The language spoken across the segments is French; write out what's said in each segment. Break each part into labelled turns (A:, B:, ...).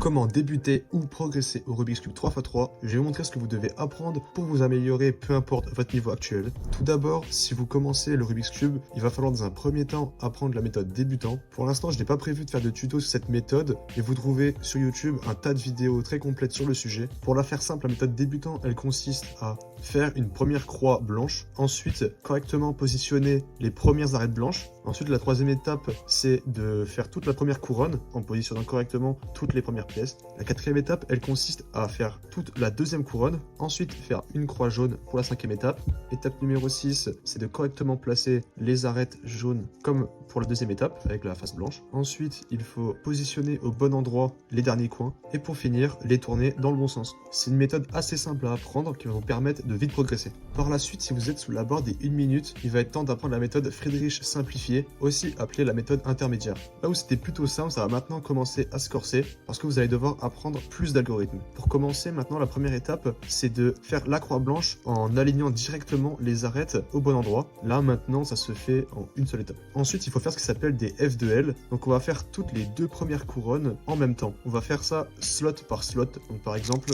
A: Comment débuter ou progresser au Rubik's Cube 3x3, je vais vous montrer ce que vous devez apprendre pour vous améliorer, peu importe votre niveau actuel. Tout d'abord, si vous commencez le Rubik's Cube, il va falloir dans un premier temps apprendre la méthode débutant. Pour l'instant, je n'ai pas prévu de faire de tuto sur cette méthode, mais vous trouvez sur YouTube un tas de vidéos très complètes sur le sujet. Pour la faire simple, la méthode débutant, elle consiste à faire une première croix blanche, ensuite correctement positionner les premières arêtes blanches. Ensuite, la troisième étape, c'est de faire toute la première couronne en positionnant correctement toutes les premières pièces. La quatrième étape, elle consiste à faire toute la deuxième couronne, ensuite faire une croix jaune pour la cinquième étape. Étape numéro 6, c'est de correctement placer les arêtes jaunes comme pour la deuxième étape avec la face blanche. Ensuite, il faut positionner au bon endroit les derniers coins et pour finir, les tourner dans le bon sens. C'est une méthode assez simple à apprendre qui va vous permettre de vite progresser. Par la suite, si vous êtes sous la barre des 1 minute, il va être temps d'apprendre la méthode Friedrich simplifiée, aussi appelée la méthode intermédiaire. Là où c'était plutôt simple, ça va maintenant commencer à se corser parce que vous allez devoir apprendre plus d'algorithmes. Pour commencer, maintenant, la première étape, c'est de faire la croix blanche en alignant directement les arêtes au bon endroit. Là, maintenant, ça se fait en une seule étape. Ensuite, il faut faire ce qui s'appelle des F2L. Donc, on va faire toutes les deux premières couronnes en même temps. On va faire ça slot par slot. Donc, par exemple,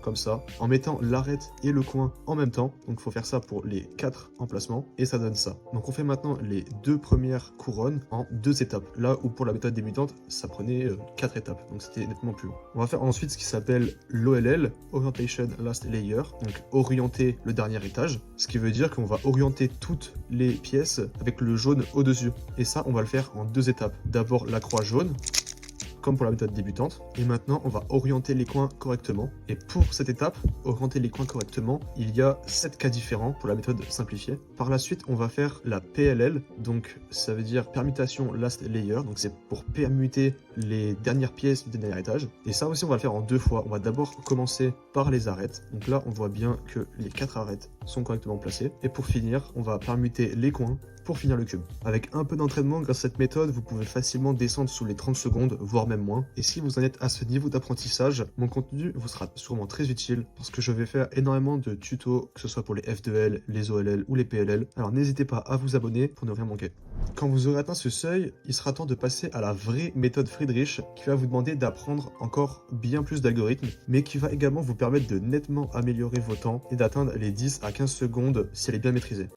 A: comme ça, en mettant l'arête et le coin en même temps. Donc il faut faire ça pour les 4 emplacements et ça donne ça. Donc on fait maintenant les deux premières couronnes en 2 étapes. Là où pour la méthode débutante, ça prenait 4 étapes. Donc c'était nettement plus long. On va faire ensuite ce qui s'appelle l'OLL, Orientation Last Layer. Donc orienter le dernier étage. Ce qui veut dire qu'on va orienter toutes les pièces avec le jaune au-dessus. Et ça, on va le faire en 2 étapes. D'abord la croix jaune, comme pour la méthode débutante. Et maintenant, on va orienter les coins correctement. Et pour cette étape, orienter les coins correctement, il y a 7 cas différents pour la méthode simplifiée. Par la suite, on va faire la PLL, donc ça veut dire Permutation Last Layer, donc c'est pour permuter les dernières pièces du dernier étage. Et ça aussi, on va le faire en 2 fois. On va d'abord commencer par les arêtes. Donc là, on voit bien que les 4 arêtes sont correctement placées. Et pour finir, on va permuter les coins pour finir le cube. Avec un peu d'entraînement, grâce à cette méthode, vous pouvez facilement descendre sous les 30 secondes, voire même moins. Et si vous en êtes à ce niveau d'apprentissage, mon contenu vous sera sûrement très utile parce que je vais faire énormément de tutos, que ce soit pour les F2L, les OLL ou les PLL. Alors n'hésitez pas à vous abonner pour ne rien manquer. Quand vous aurez atteint ce seuil, il sera temps de passer à la vraie méthode Friedrich qui va vous demander d'apprendre encore bien plus d'algorithmes, mais qui va également vous permettre de nettement améliorer vos temps et d'atteindre les 10 à 15 secondes si elle est bien maîtrisée.